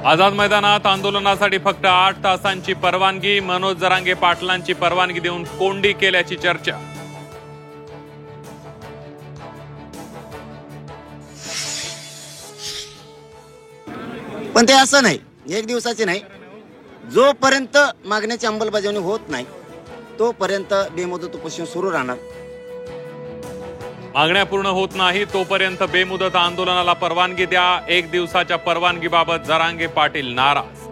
आझाद मैदानात आंदोलनासाठी फक्त 8 तासांची परवानगी. मनोज जरांगे पाटलांची परवानगी देऊन कोंडी केल्याची चर्चा. पण ते असं नाही, एक दिवसाचे नाही. जोपर्यंत मागण्याची अंमलबजावणी होत नाही तोपर्यंत बेमुदत उपोषण सुरू राहणार. मागण्या पूर्ण होत नाही तोपर्यंत बेमुदत आंदोलनाला परवानगी द्या. 1 दिवसाच्या परवानगीबाबत जरांगे पाटील नाराज.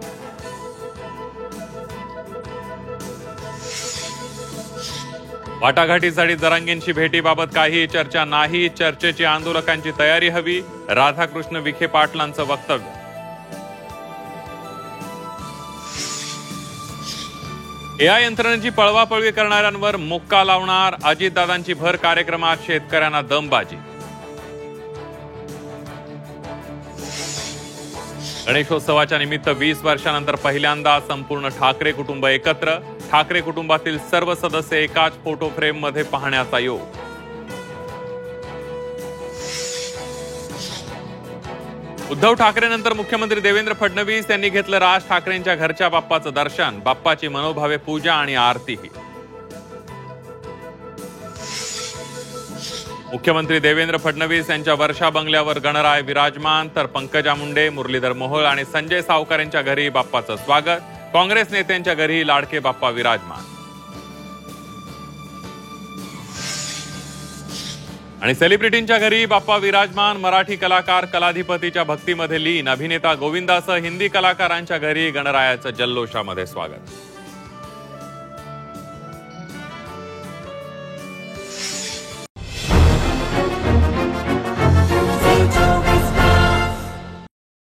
वाटाघाटीसाठी जरांगेंची भेटीबाबत काहीही चर्चा नाही. चर्चेची आंदोलकांची तयारी हवी. राधाकृष्ण विखे पाटलांचं वक्तव्य. एआय यंत्रणेची पळवापळवी करणाऱ्यांवर मुक्का लावणार. अजितदादांची भर कार्यक्रमात शेतकऱ्यांना दमबाजी. गणेशोत्सवाच्या निमित्त 20 वर्षानंतर पहिल्यांदा संपूर्ण ठाकरे कुटुंब एकत्र. ठाकरे कुटुंबातील सर्व सदस्य एकाच फोटो फ्रेम मध्ये पाहण्याचा योग. उद्धव ठाकरेंनंतर मुख्यमंत्री देवेंद्र फडणवीस यांनी घेतलं राज ठाकरेंच्या घरच्या बाप्पाचं दर्शन. बाप्पाची मनोभावे पूजा आणि आरतीही. मुख्यमंत्री देवेंद्र फडणवीस यांच्या वर्षा बंगल्यावर गणराय विराजमान, तर पंकजा मुंडे, मुरलीधर मोहोळ आणि संजय सावकार यांच्या घरी बाप्पाचं स्वागत. काँग्रेस नेत्यांच्या घरी लाडके बाप्पा विराजमान. आणि सेलिब्रिटींच्या घरी बाप्पा विराजमान. मराठी कलाकार कलाधिपतीच्या भक्तीमध्ये लीन. अभिनेता गोविंदासह हिंदी कलाकारांच्या घरी गणरायाचं जल्लोषामध्ये स्वागत.